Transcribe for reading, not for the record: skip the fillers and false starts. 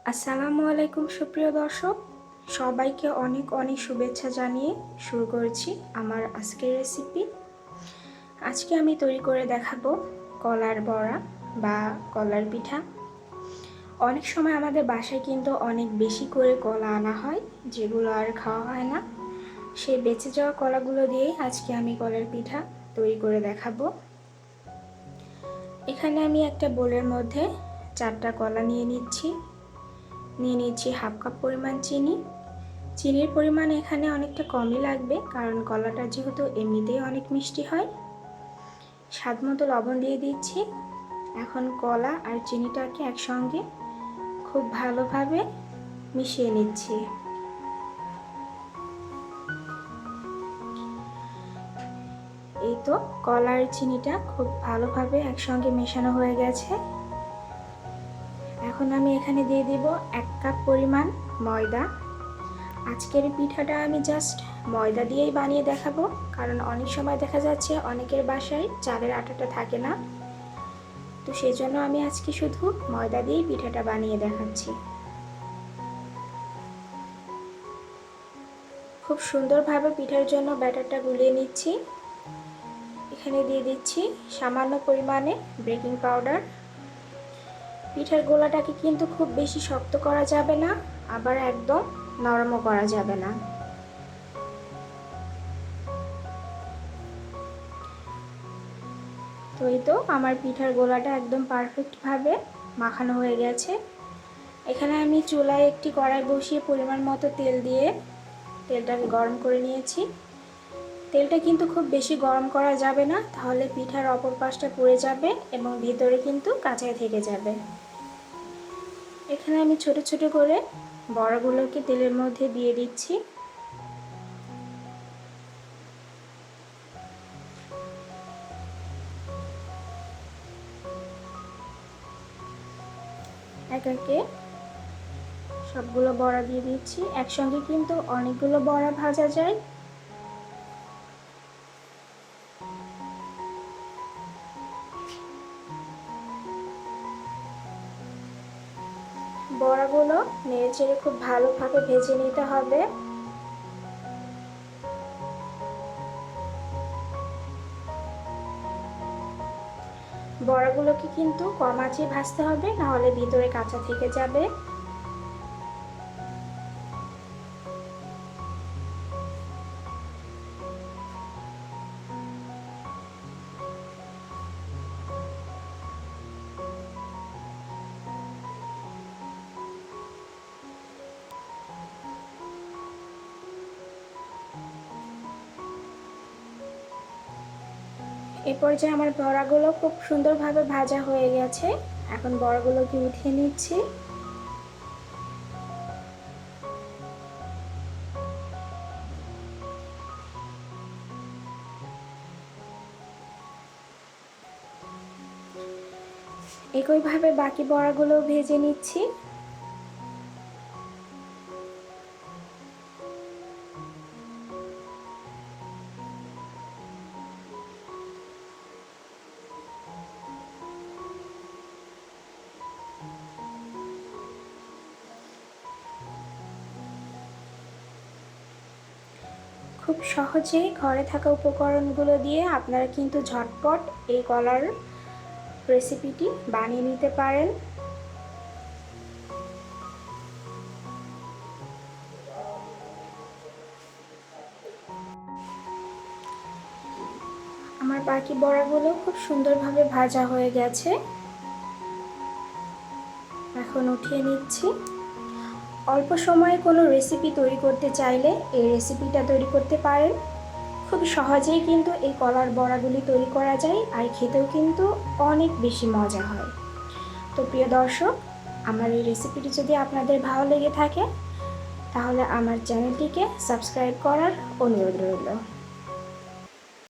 আসসালামু আলাইকুম সুপ্রিয় দর্শক, সবাইকে অনেক অনেক শুভেচ্ছা জানিয়ে শুরু করেছি আমার আজকের রেসিপি। আজকে আমি তৈরি করে দেখাবো কলার বড়া বা কলার পিঠা। অনেক সময় আমাদের বাসায় কিন্তু অনেক বেশি করে কলা আনা হয়, যেগুলো আর খাওয়া হয় না। সেই বেঁচে যাওয়া কলাগুলো দিয়েই আজকে আমি কলার পিঠা তৈরি করে দেখাবো। এখানে আমি একটা বোলের মধ্যে 4টা কলা নিয়ে নিচ্ছি হাফ কাপ পরিমাণ চিনি। চিনির পরিমাণ এখানে অনেকটা কমই লাগবে, কারণ কলাটা যেহেতু এমনিতেই অনেক মিষ্টি হয়। স্বাদ মতো লবণ দিয়ে দিচ্ছি। এখন কলা আর চিনিটাকে একসঙ্গে খুব ভালোভাবে মিশিয়ে নিচ্ছি। এই তো কলা আর চিনিটা খুব ভালোভাবে একসঙ্গে মেশানো হয়ে গেছে। এখন আমি এখানে দিয়ে দিব 1 কাপ পরিমাণ ময়দা। আজকের পিঠাটা আমি জাস্ট ময়দা দিয়েই বানিয়ে দেখাবো, কারণ অনেক সময় দেখা যাচ্ছে অনেকের বাসায় চালের আটাটা থাকে না। তো সেই জন্য আমি আজকে শুধু ময়দা দিয়েই পিঠাটা বানিয়ে দেখাচ্ছি। খুব সুন্দরভাবে পিঠার জন্য ব্যাটারটা গুলিয়ে নিচ্ছি। এখানে দিয়ে দিচ্ছি সামান্য পরিমাণে বেকিং পাউডার। পিঠার গোলাটাকে কিন্তু খুব বেশি শক্ত করা যাবে না, আবার একদম নরমও করা যাবে না। তো এই তো আমার পিঠার গোলাটা একদম পারফেক্টভাবে মাখানো হয়ে গেছে। এখানে আমি চুলায় একটি কড়াই বসিয়ে পরিমাণ মতো তেল দিয়ে তেলটাকে গরম করে নিয়েছি। তেলটা কিন্তু খুব বেশি গরম করা যাবে না, তাহলে পিঠার অপর পাশটা পুড়ে যাবে এবং ভিতরে কিন্তু কাঁচাই থেকে যাবে। এখানে আমি ছোট ছোট করে বড়াগুলোকে তেলের মধ্যে দিয়ে দিচ্ছি। এক একে সবগুলো বড়া দিয়ে দিচ্ছি। একসঙ্গে কিন্তু অনেকগুলো বড়া ভাজা যায়। বড়াগুলো নেড়েচেড়ে খুব ভালোভাবে ভেজে নিতে হবে। বড়াগুলোকে কিন্তু কম আঁচে ভাজতে হবে, নাহলে ভিতরে কাঁচা থেকে যাবে। এই পর্যায়ে আমার বড়াগুলো খুব সুন্দরভাবে ভাজা হয়ে গেছে। এখন বড়াগুলোকে উঠিয়ে নিচ্ছি। একইভাবে বাকি বড়াগুলো ভেজে নিচ্ছি। খুব সহজেই ঘরে থাকা উপকরণগুলো দিয়ে আপনারা কিন্তু ঝটপট এই কলার রেসিপিটি বানিয়ে নিতে পারেন। আমার বাকি বড়াগুলো খুব সুন্দরভাবে ভাজা হয়ে গেছে। এখন উঠিয়ে নিচ্ছি। অল্প সময়ে কোনো রেসিপি তৈরি করতে চাইলে এই রেসিপিটা তৈরি করতে পারেন। খুব সহজেই কিন্তু এই কলার বড়াগুলি তৈরি করা যায়, আর খেতেও কিন্তু অনেক বেশি মজা হয়। তো প্রিয় দর্শক, আমার এই রেসিপিটি যদি আপনাদের ভালো লেগে থাকে, তাহলে আমার চ্যানেলটিকে সাবস্ক্রাইব করার অনুরোধ রইল।